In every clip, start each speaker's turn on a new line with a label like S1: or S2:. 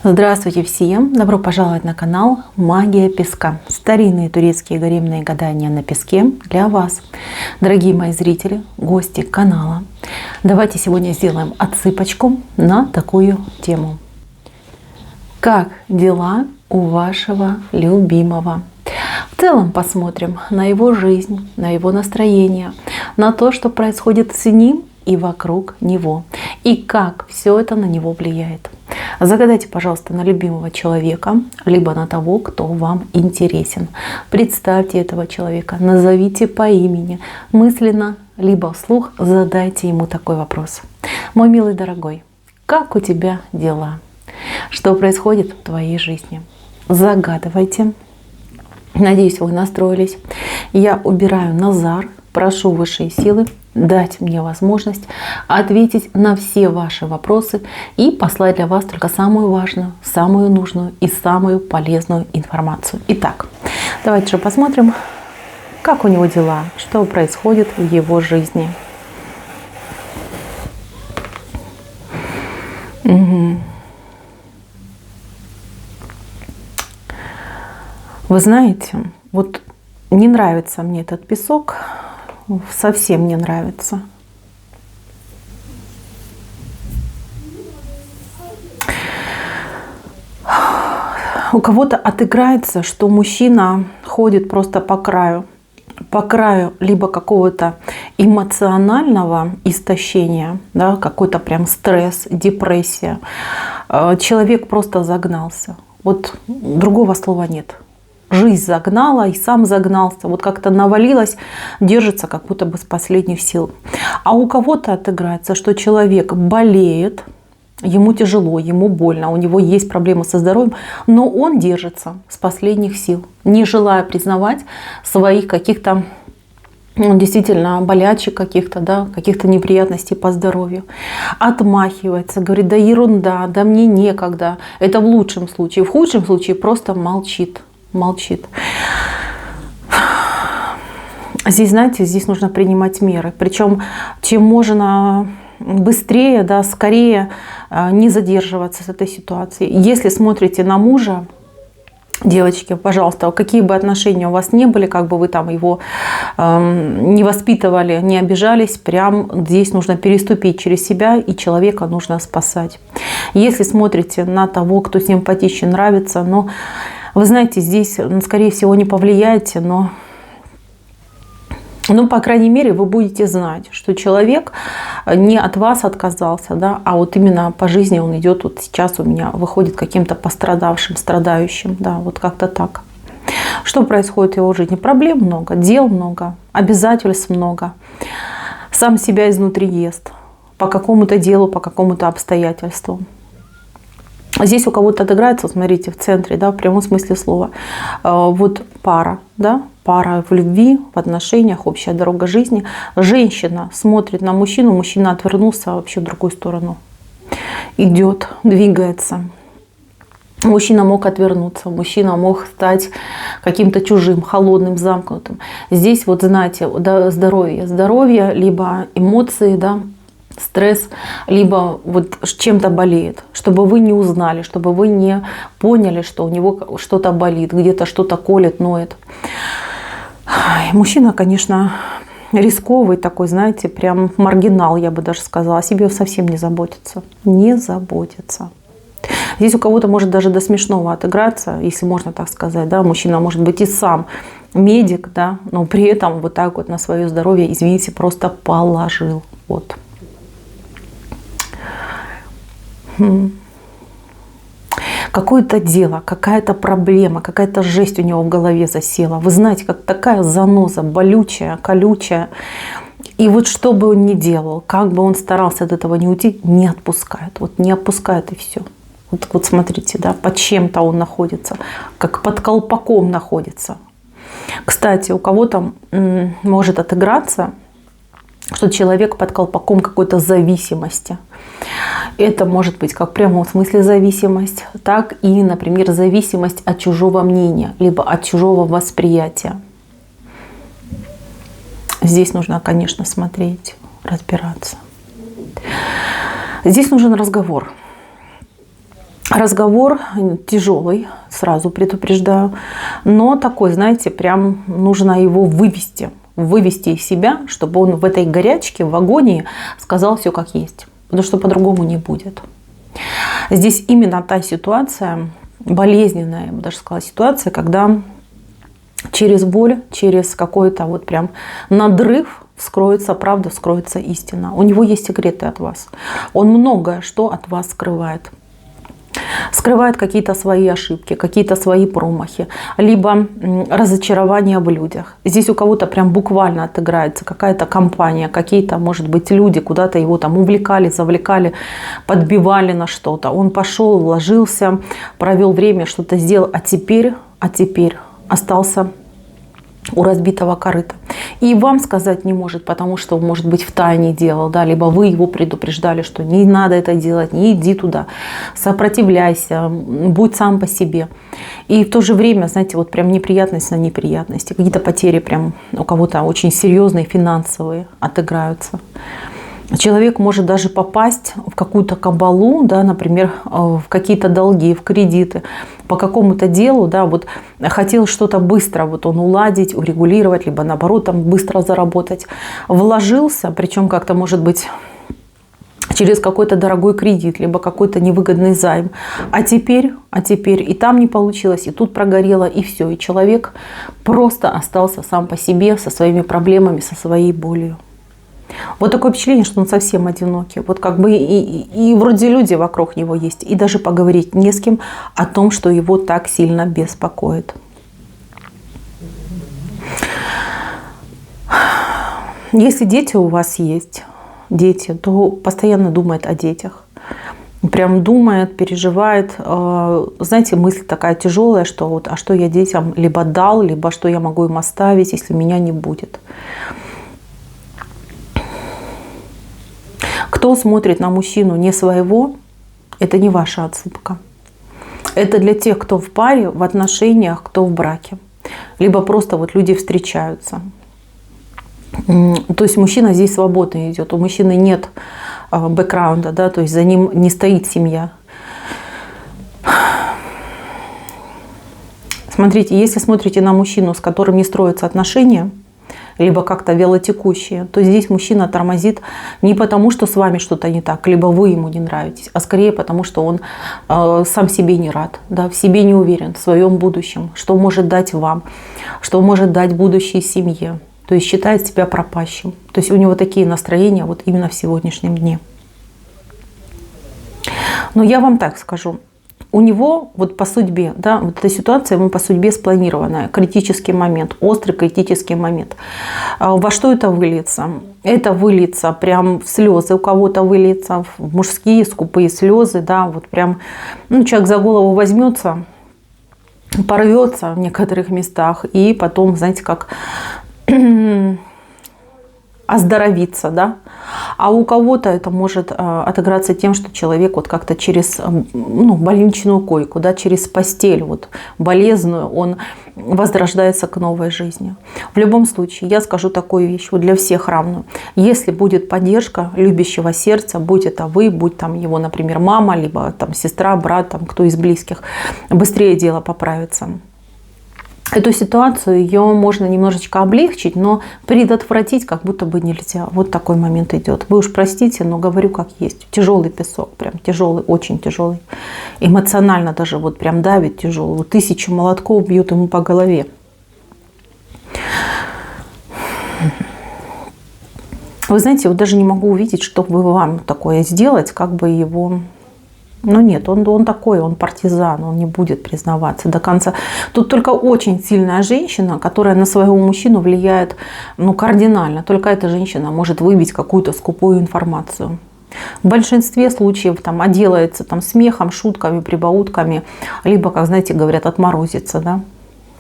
S1: Здравствуйте всем! Добро пожаловать на канал Магия Песка. Старинные турецкие гаремные гадания на песке для вас. Дорогие мои зрители, гости канала, давайте сегодня сделаем отсыпочку на такую тему. Как дела у вашего любимого? В целом посмотрим на его жизнь, на его настроение, на то, что происходит с ним и вокруг него, и как все это на него влияет. Загадайте, пожалуйста, на любимого человека, либо на того, кто вам интересен. Представьте этого человека, назовите по имени, мысленно, либо вслух задайте ему такой вопрос. Мой милый дорогой, как у тебя дела? Что происходит в твоей жизни? Загадывайте. Надеюсь, вы настроились. Я убираю Назар, прошу высшие силы дать мне возможность ответить на все ваши вопросы и послать для вас только самую важную, самую нужную и самую полезную информацию. Итак, давайте же посмотрим, как у него дела, что происходит в его жизни. Угу. Вы знаете, вот не нравится мне этот песок. Совсем не нравится. У кого-то отыграется, что мужчина ходит просто по краю либо какого-то эмоционального истощения, да, какой-то прям стресс, депрессия. Человек просто загнался. Вот другого слова нет. Жизнь загнала и сам загнался. Вот как-то навалилось, держится как будто бы с последних сил. А у кого-то отыграется, что человек болеет, ему тяжело, ему больно, у него есть проблемы со здоровьем, но он держится с последних сил, не желая признавать своих каких-то действительно болячек каких-то, да, каких-то неприятностей по здоровью. Отмахивается, говорит, да ерунда, да мне некогда. Это в лучшем случае. В худшем случае просто молчит. Здесь, знаете, здесь нужно принимать меры. Причем, чем можно быстрее, да, скорее не задерживаться с этой ситуацией. Если смотрите на мужа, девочки, пожалуйста, какие бы отношения у вас не были, как бы вы там его не воспитывали, не обижались, прям здесь нужно переступить через себя, и человека нужно спасать. Если смотрите на того, кто симпатичен, нравится, но вы знаете, здесь, скорее всего, не повлияете, но по крайней мере, вы будете знать, что человек не от вас отказался, да, а вот именно по жизни он идет, вот сейчас у меня выходит каким-то пострадавшим, страдающим, да, вот как-то так. Что происходит в его жизни? Проблем много, дел много, обязательств много. Сам себя изнутри ест по какому-то делу, по какому-то обстоятельству. Здесь у кого-то отыграется, смотрите, в центре, да, в прямом смысле слова. Вот пара, да, пара в любви, в отношениях, общая дорога жизни. Женщина смотрит на мужчину, мужчина отвернулся вообще в другую сторону. Идет, двигается. Мужчина мог отвернуться, мужчина мог стать каким-то чужим, холодным, замкнутым. Здесь вот, знаете, да, здоровье, либо эмоции, да, стресс, либо вот чем-то болеет, чтобы вы не узнали, чтобы вы не поняли, что у него что-то болит, где-то что-то колет, ноет. Мужчина, конечно, рисковый такой, знаете, прям маргинал, я бы даже сказала, о себе совсем не заботится. Не заботится. Здесь у кого-то может даже до смешного отыграться, если можно так сказать, да, мужчина может быть и сам медик, да, но при этом вот так вот на свое здоровье, извините, просто положил, вот. Какое-то дело, какая-то проблема, какая-то жесть у него в голове засела. Вы знаете, как такая заноза, болючая, колючая. И вот что бы он ни делал, как бы он старался от этого не уйти, не отпускает. Вот не отпускает и все. Вот смотрите, да, под чем-то он находится, как под колпаком находится. Кстати, у кого-то может отыграться, что человек под колпаком какой-то зависимости. Это может быть как в прямом смысле зависимость, так и, например, зависимость от чужого мнения, либо от чужого восприятия. Здесь нужно, конечно, смотреть, разбираться. Здесь нужен разговор. Разговор тяжелый, сразу предупреждаю, но такой, знаете, прям нужно его вывести из себя, чтобы он в этой горячке, в агонии сказал все как есть, потому что по-другому не будет. Здесь именно та ситуация, болезненная, я бы даже сказала, ситуация, когда через боль, через какой-то вот прям надрыв вскроется правда, вскроется истина. У него есть секреты от вас. Он многое что от вас скрывает. Скрывает какие-то свои ошибки, какие-то свои промахи, либо разочарования в людях. Здесь у кого-то прям буквально отыграется какая-то компания, какие-то, может быть, люди куда-то его там увлекали, завлекали, подбивали на что-то. Он пошел, вложился, провел время, что-то сделал, а теперь остался у разбитого корыта. И вам сказать не может, потому что, может быть, втайне делал, да, либо вы его предупреждали, что не надо это делать, не иди туда, сопротивляйся, будь сам по себе. И в то же время, знаете, вот прям неприятность на неприятности, какие-то потери прям у кого-то очень серьезные, финансовые отыграются. Человек может даже попасть в какую-то кабалу, да, например, в какие-то долги, в кредиты, по какому-то делу, да, вот хотел что-то быстро вот он уладить, урегулировать, либо наоборот там быстро заработать. Вложился, причем как-то может быть через какой-то дорогой кредит, либо какой-то невыгодный займ. А теперь и там не получилось, и тут прогорело, и все. И человек просто остался сам по себе со своими проблемами, со своей болью. Вот такое впечатление, что он совсем одинокий. Вот как бы и вроде люди вокруг него есть, и даже поговорить не с кем о том, что его так сильно беспокоит. Если дети у вас есть, то постоянно думает о детях. Прям думает, переживает. Знаете, мысль такая тяжелая, что вот, а что я детям либо дал, либо что я могу им оставить, если меня не будет. Кто смотрит на мужчину не своего, это не ваша отсыпка. Это для тех, кто в паре, в отношениях, кто в браке. Либо просто вот люди встречаются. То есть мужчина здесь свободно идет. У мужчины нет бэкграунда, да, то есть за ним не стоит семья. Смотрите, если смотрите на мужчину, с которым не строятся отношения, либо как-то вялотекущие, то здесь мужчина тормозит не потому, что с вами что-то не так, либо вы ему не нравитесь, а скорее потому, что он сам себе не рад, да, в себе не уверен, в своем будущем, что может дать вам, что может дать будущей семье. То есть считает себя пропащим. То есть у него такие настроения вот именно в сегодняшнем дне. Но я вам так скажу. У него вот по судьбе, да, вот эта ситуация ему по судьбе спланированная, критический момент, острый критический момент. Во что это выльется? Это выльется прям в слезы, у кого-то выльется в мужские скупые слезы, да, вот прям, человек за голову возьмется, порвется в некоторых местах и потом, знаете, как оздоровиться, да. А у кого-то это может отыграться тем, что человек вот как-то через больничную койку, да, через постель вот болезненную, он возрождается к новой жизни. В любом случае, я скажу такую вещь, вот для всех равную. Если будет поддержка любящего сердца, будь это вы, будь там его, например, мама, либо там сестра, брат, там кто из близких, быстрее дело поправится. Эту ситуацию ее можно немножечко облегчить, но предотвратить как будто бы нельзя. Вот такой момент идет. Вы уж простите, но говорю как есть. Тяжелый песок, прям тяжелый, очень тяжелый. Эмоционально даже вот прям давит тяжелый. Вот 1000 молотков бьют ему по голове. Вы знаете, вот даже не могу увидеть, чтобы вам такое сделать, как бы его... Но нет, он такой, он партизан, он не будет признаваться до конца. Тут только очень сильная женщина, которая на своего мужчину влияет кардинально. Только эта женщина может выбить какую-то скупую информацию. В большинстве случаев отделается смехом, шутками, прибаутками, либо, как знаете, говорят, отморозится, да?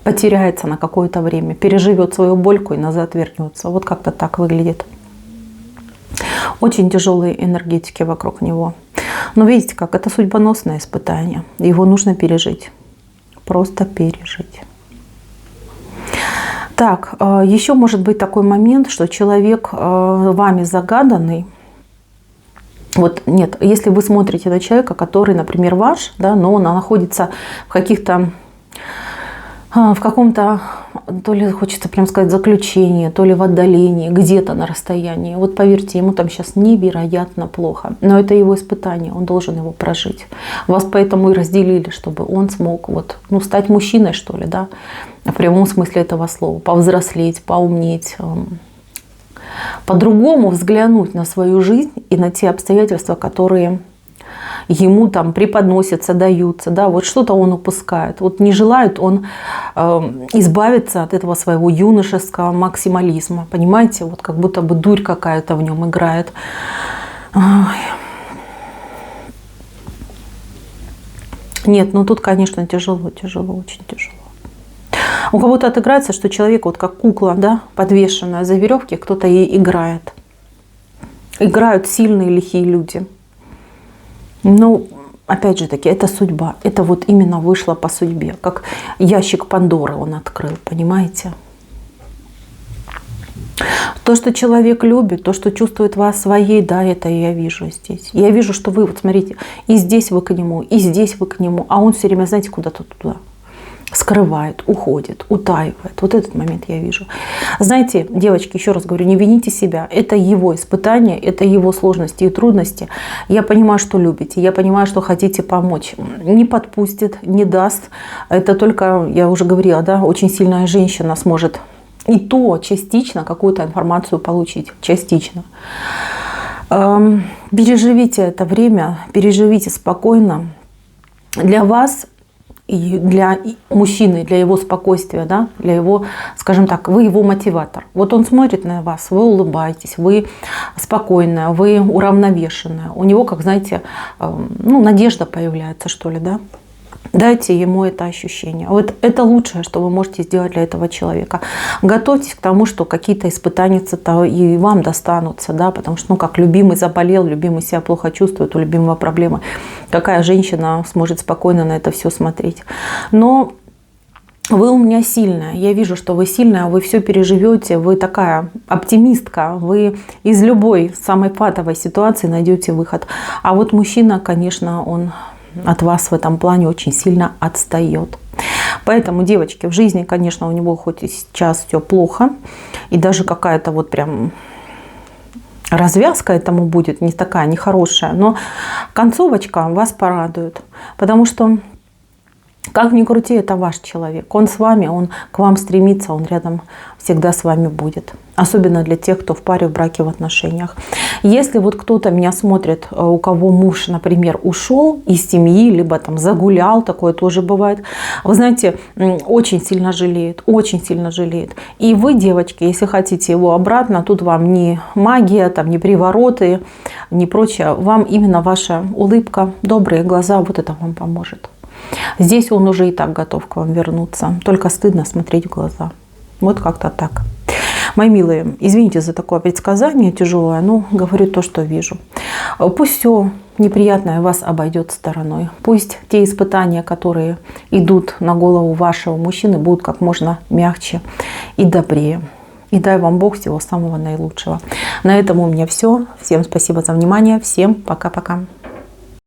S1: Потеряется на какое-то время, переживет свою больку и назад вернется. Вот как-то так выглядит. Очень тяжелые энергетики вокруг него. Но видите, как это судьбоносное испытание. Его нужно пережить. Просто пережить. Так, еще может быть такой момент, что человек вами загаданный, Вот нет, если вы смотрите на человека, который, например, ваш, да, но он находится в каких-то, в каком-то, то ли хочется прям сказать, заключении, то ли в отдалении, где-то на расстоянии. Вот поверьте, ему там сейчас невероятно плохо. Но это его испытание, он должен его прожить. Вас поэтому и разделили, чтобы он смог вот, ну, стать мужчиной, что ли, да, в прямом смысле этого слова, повзрослеть, поумнеть, по-другому взглянуть на свою жизнь и на те обстоятельства, которые ему там преподносятся, даются. Да, вот что-то он упускает. Вот не желает он избавиться от этого своего юношеского максимализма. Понимаете, вот как будто бы дурь какая-то в нем играет. Ой. Нет, ну тут, конечно, тяжело, очень тяжело. У кого-то отыграется, что человек вот как кукла, да, подвешенная за веревки, кто-то ей играет. Играют сильные, лихие люди. Ну, опять же таки, это судьба. Это вот именно вышло по судьбе. Как ящик Пандоры он открыл, понимаете? То, что человек любит, то, что чувствует вас своей, да, это я вижу здесь. Я вижу, что вы, вот смотрите, и здесь вы к нему, и здесь вы к нему, а он все время, знаете, куда-то туда. Скрывает, уходит, утаивает. Вот этот момент я вижу. Знаете, девочки, еще раз говорю, не вините себя. Это его испытания, это его сложности и трудности. Я понимаю, что любите, я понимаю, что хотите помочь. Не подпустит, не даст. Это только, я уже говорила, да, очень сильная женщина сможет и то частично какую-то информацию получить. Частично. Переживите это время, переживите спокойно. Для вас и для мужчины, для его спокойствия, да, для его, скажем так, вы его мотиватор. Вот он смотрит на вас, вы улыбаетесь, вы спокойная, вы уравновешенная. У него, как знаете, ну, надежда появляется, что ли, да. Дайте ему это ощущение. Вот это лучшее, что вы можете сделать для этого человека. Готовьтесь к тому, что какие-то испытания-то и вам достанутся, да, потому что, ну, как любимый заболел, любимый себя плохо чувствует, у любимого проблемы. Какая женщина сможет спокойно на это все смотреть? Но вы у меня сильная. Я вижу, что вы сильная, вы все переживете, вы такая оптимистка, вы из любой самой патовой ситуации найдете выход. А вот мужчина, конечно, он от вас в этом плане очень сильно отстает. Поэтому, девочки, в жизни, конечно, у него хоть и сейчас все плохо, и даже какая-то вот прям развязка этому будет не такая, нехорошая, но концовочка вас порадует, потому что, как ни крути, это ваш человек. Он с вами, он к вам стремится, он рядом всегда с вами будет. Особенно для тех, кто в паре, в браке, в отношениях. Если вот кто-то меня смотрит, у кого муж, например, ушел из семьи, либо там загулял, такое тоже бывает, вы знаете, очень сильно жалеет, очень сильно жалеет. И вы, девочки, если хотите его обратно, тут вам не магия, там, не привороты, не прочее, вам именно ваша улыбка, добрые глаза, вот это вам поможет. Здесь он уже и так готов к вам вернуться. Только стыдно смотреть в глаза. Вот как-то так. Мои милые, извините за такое предсказание тяжелое, но говорю то, что вижу. Пусть все неприятное вас обойдет стороной. Пусть те испытания, которые идут на голову вашего мужчины, будут как можно мягче и добрее. И дай вам Бог всего самого наилучшего. На этом у меня все. Всем спасибо за внимание. Всем пока-пока.